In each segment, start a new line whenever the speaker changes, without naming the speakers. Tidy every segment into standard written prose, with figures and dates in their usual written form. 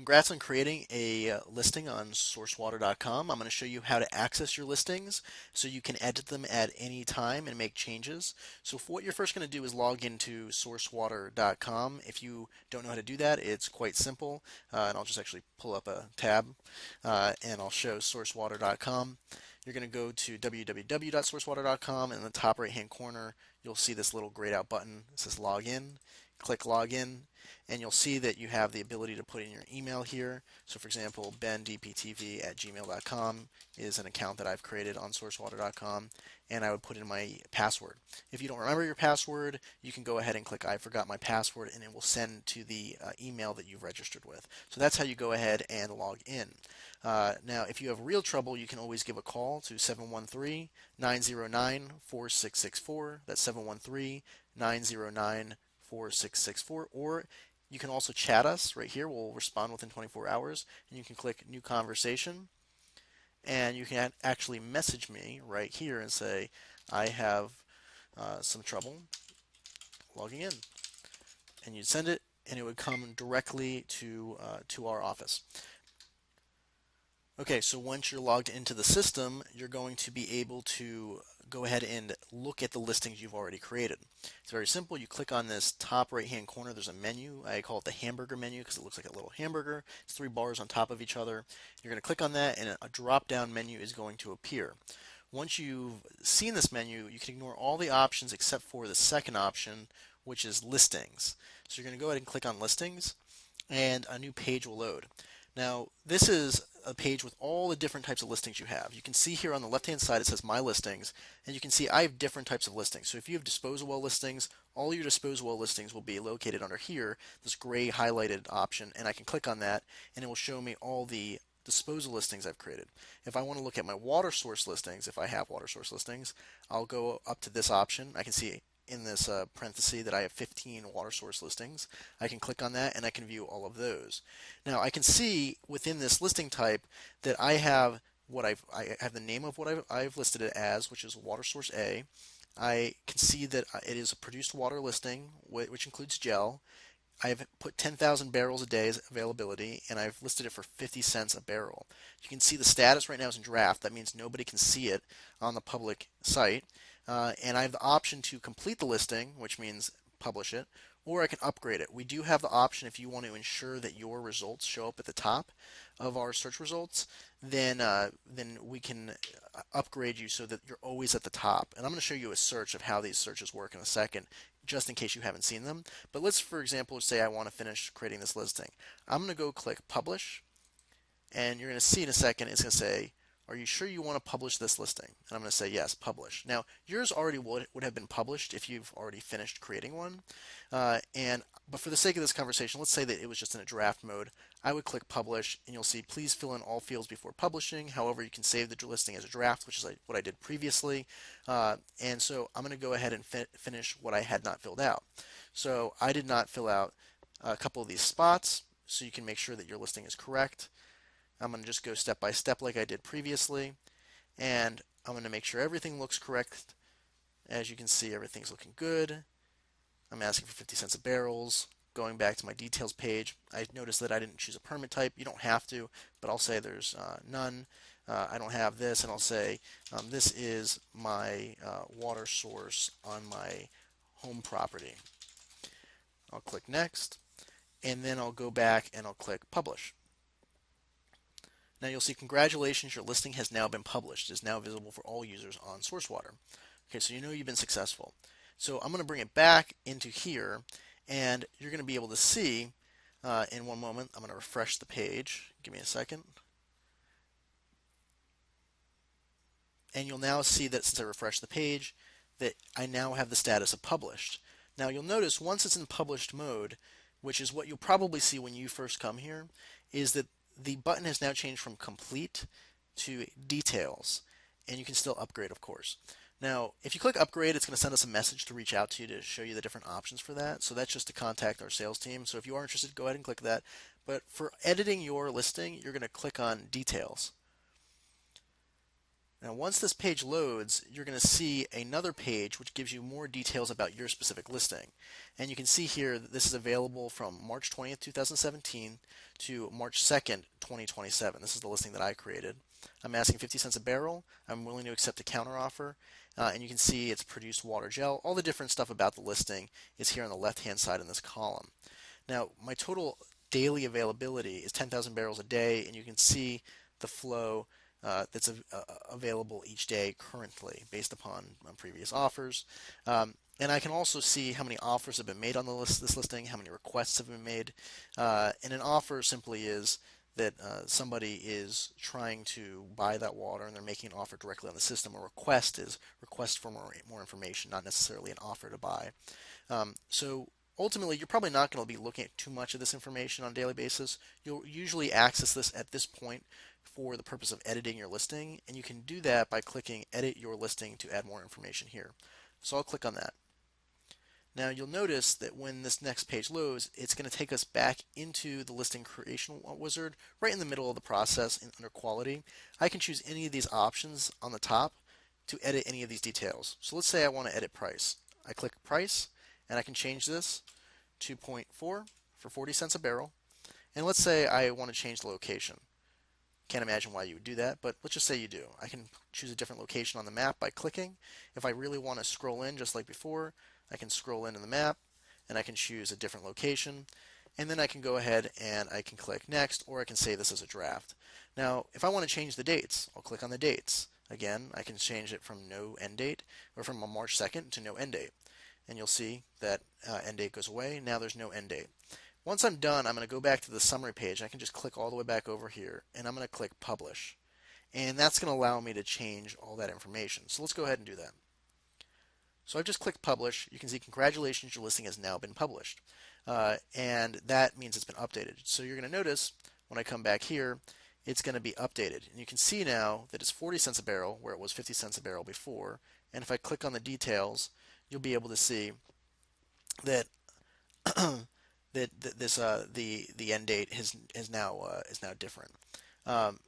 congrats on creating a listing on sourcewater.com. I'm going to show you how to access your listings so you can edit them at any time and make changes. So for what you're first going to do is log into sourcewater.com. If you don't know how to do that, it's quite simple. And I'll just actually pull up a tab and I'll show sourcewater.com. You're going to go to www.sourcewater.com, and in the top right hand corner you'll see this little grayed out button. It says login. Click login, and you'll see that you have the ability to put in your email here. So for example, bendptv@gmail.com is an account that I've created on sourcewater.com, and I would put in my password. If you don't remember your password, you can go ahead and click I forgot my password, and it will send to the email that you've registered with. So that's how you go ahead and log in. Now, if you have real trouble, you can always give a call to 713-909-4664. That's 713-909-4664, or you can also chat us right here. We'll respond within 24 hours, and you can click new conversation, and you can actually message me right here and say, I have some trouble logging in, and you'd send it, and it would come directly to our office. Okay, so once you're logged into the system, you're going to be able to go ahead and look at the listings you've already created. It's very simple. You click on this top right hand corner. There's a menu. I call it the hamburger menu because it looks like a little hamburger. It's three bars on top of each other. You're going to click on that, and a drop down menu is going to appear. Once you've seen this menu, you can ignore all the options except for the second option, which is listings. So you're going to go ahead and click on listings, and a new page will load. Now, this is a page with all the different types of listings you have. You can see here on the left-hand side it says My Listings, and you can see I have different types of listings. So if you have disposal well listings, all your disposal well listings will be located under here, this gray highlighted option, and I can click on that, and it will show me all the disposal listings I've created. If I want to look at my water source listings, if I have water source listings, I'll go up to this option. I can see in this parenthesis that I have 15 water source listings. I can click on that and I can view all of those. Now I can see within this listing type that I have I have the name of what I've listed it as, which is water source A. I can see that it is a produced water listing, which includes gel. I've put 10,000 barrels a day as availability, and I've listed it for 50 cents a barrel. You can see the status right now is in draft. That means nobody can see it on the public site. And I have the option to complete the listing, which means publish it, or I can upgrade it. We do have the option, if you want to ensure that your results show up at the top of our search results, then we can upgrade you so that you're always at the top. And I'm going to show you a search of how these searches work in a second, just in case you haven't seen them. But let's, for example, say I want to finish creating this listing. I'm going to go click Publish, and you're going to see in a second it's going to say, are you sure you want to publish this listing? And I'm going to say yes, publish. Now, yours already would have been published if you've already finished creating one. But for the sake of this conversation, let's say that it was just in a draft mode. I would click publish, and you'll see please fill in all fields before publishing. However, you can save the listing as a draft, which is what I did previously. And so I'm going to go ahead and finish what I had not filled out. So I did not fill out a couple of these spots, so you can make sure that your listing is correct. I'm going to just go step by step like I did previously, and I'm going to make sure everything looks correct. As you can see, everything's looking good. I'm asking for 50 cents a barrels. Going back to my details page, I noticed that I didn't choose a permit type. You don't have to, but I'll say there's none. I don't have this, and I'll say this is my water source on my home property. I'll click next, and then I'll go back and I'll click publish. Now you'll see, congratulations, your listing has now been published. It is now visible for all users on SourceWater. Okay, so you know you've been successful. So I'm going to bring it back into here, and you're going to be able to see in one moment. I'm going to refresh the page. Give me a second. And you'll now see that since I refresh the page, that I now have the status of published. Now you'll notice once it's in published mode, which is what you'll probably see when you first come here, is that the button has now changed from complete to details, and you can still upgrade, of course. Now, if you click upgrade, it's going to send us a message to reach out to you to show you the different options for that. So that's just to contact our sales team. So if you are interested, go ahead and click that. But for editing your listing, you're going to click on details. Now, once this page loads, you're going to see another page which gives you more details about your specific listing. And you can see here that this is available from March 20th, 2017 to March 2nd, 2027. This is the listing that I created. I'm asking 50 cents a barrel. I'm willing to accept a counteroffer. And you can see it's produced water gel. All the different stuff about the listing is here on the left-hand side in this column. Now, my total daily availability is 10,000 barrels a day, and you can see the flow that's available each day currently based upon previous offers. And I can also see how many offers have been made on this listing, how many requests have been made. And an offer simply is that somebody is trying to buy that water and they're making an offer directly on the system. A request is request for more information, not necessarily an offer to buy. So ultimately, you're probably not going to be looking at too much of this information on a daily basis. You'll usually access this at this point for the purpose of editing your listing, and you can do that by clicking Edit Your Listing to add more information here. So I'll click on that. Now you'll notice that when this next page loads, it's going to take us back into the listing creation wizard right in the middle of the process under quality. I can choose any of these options on the top to edit any of these details. So let's say I want to edit price. I click price and I can change this to 0.4 for 40 cents a barrel. And let's say I want to change the location. Can't imagine why you would do that, but let's just say you do. I can choose a different location on the map by clicking. If I really want to scroll in just like before, I can scroll into the map and I can choose a different location. And then I can go ahead and I can click next, or I can save this as a draft. Now, if I want to change the dates, I'll click on the dates. Again, I can change it from no end date, or from a March 2nd to no end date. And you'll see that end date goes away. Now there's no end date. Once I'm done, I'm going to go back to the summary page. I can just click all the way back over here, and I'm going to click Publish. And that's going to allow me to change all that information. So let's go ahead and do that. So I've just clicked Publish. You can see, congratulations, your listing has now been published. And that means it's been updated. So you're going to notice when I come back here, it's going to be updated. And you can see now that it's 40 cents a barrel, where it was 50 cents a barrel before. And if I click on the details, you'll be able to see that the end date is now different. Um,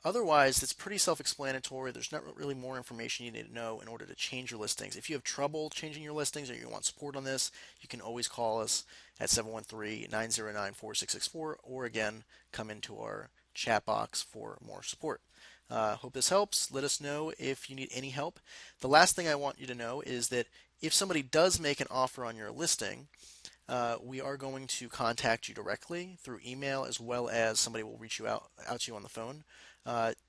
Otherwise, it's pretty self-explanatory. There's not really more information you need to know in order to change your listings. If you have trouble changing your listings or you want support on this, you can always call us at 713-909-4664, or again, come into our chat box for more support. Hope this helps. Let us know if you need any help. The last thing I want you to know is that if somebody does make an offer on your listing, we are going to contact you directly through email, as well as somebody will reach out to you on the phone.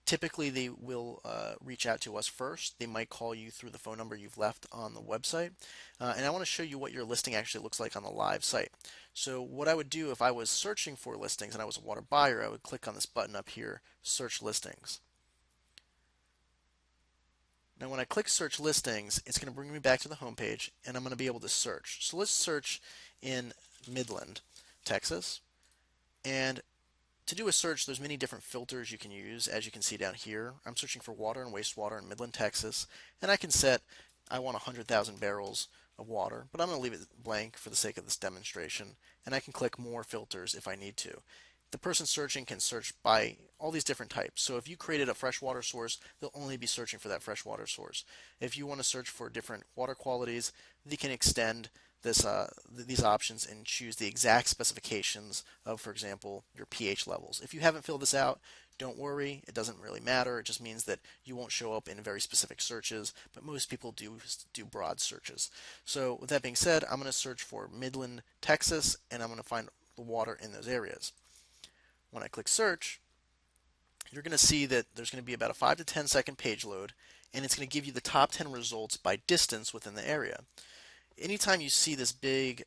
Typically, they will reach out to us first. They might call you through the phone number you've left on the website. And I want to show you what your listing actually looks like on the live site. So what I would do if I was searching for listings and I was a water buyer, I would click on this button up here, Search Listings. Now when I click Search Listings, it's going to bring me back to the home page, and I'm going to be able to search. So let's search in Midland, Texas. And to do a search, there's many different filters you can use, as you can see down here. I'm searching for water and wastewater in Midland, Texas, and I can set, I want 100,000 barrels of water, but I'm going to leave it blank for the sake of this demonstration, and I can click more filters if I need to. The person searching can search by all these different types. So if you created a freshwater source, they'll only be searching for that freshwater source. If you want to search for different water qualities, they can extend these options and choose the exact specifications of, for example, your pH levels. If you haven't filled this out, don't worry, it doesn't really matter. It just means that you won't show up in very specific searches, but most people do broad searches. So with that being said, I'm going to search for Midland, Texas, and I'm going to find the water in those areas. When I click search, you're going to see that there's going to be about a 5 to 10 second page load, and it's going to give you the top 10 results by distance within the area. Anytime you see this big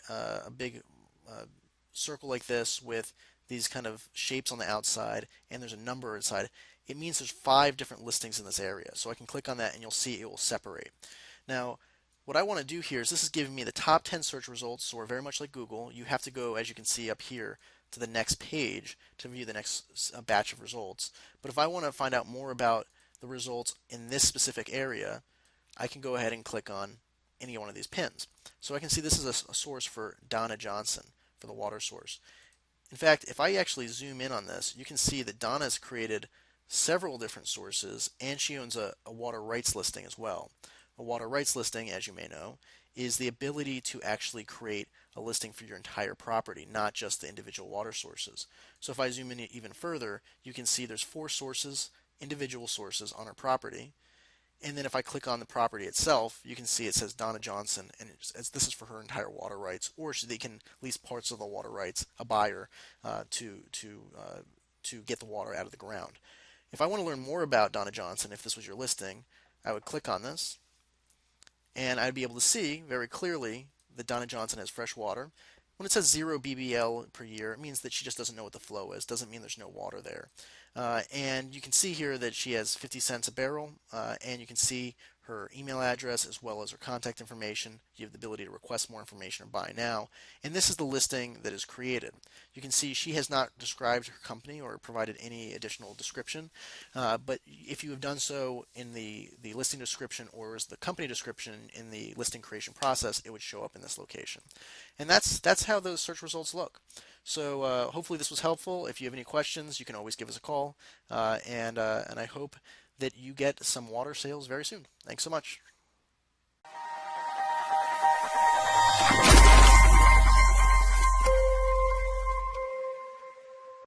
circle like this with these kind of shapes on the outside and there's a number inside, it means there's 5 different listings in this area. So I can click on that and you'll see it will separate. Now, what I want to do here is, this is giving me the top 10 search results, so we're very much like Google. You have to go, as you can see up here, to the next page to view the next batch of results. But if I want to find out more about the results in this specific area, I can go ahead and click on any one of these pins. So I can see this is a source for Donna Johnson for the water source. In fact, if I actually zoom in on this, you can see that Donna has created several different sources, and she owns a water rights listing as well. A water rights listing, as you may know, is the ability to actually create a listing for your entire property, not just the individual water sources. So if I zoom in even further, you can see there's 4 sources, individual sources on her property. And then if I click on the property itself, you can see it says Donna Johnson, and this is for her entire water rights, or they can lease parts of the water rights, a buyer, to get the water out of the ground. If I want to learn more about Donna Johnson, if this was your listing, I would click on this, and I'd be able to see very clearly that Donna Johnson has fresh water. When it says 0 BBL per year, it means that she just doesn't know what the flow is. Doesn't mean there's no water there. And you can see here that she has 50 cents a barrel, and you can see her email address as well as her contact information. You have the ability to request more information or buy now. And this is the listing that is created. You can see she has not described her company or provided any additional description, but if you have done so in the listing description or as the company description in the listing creation process, it would show up in this location. And that's how those search results look. So hopefully this was helpful. If you have any questions, you can always give us a call, and I hope that you get some water sales very soon. Thanks so much.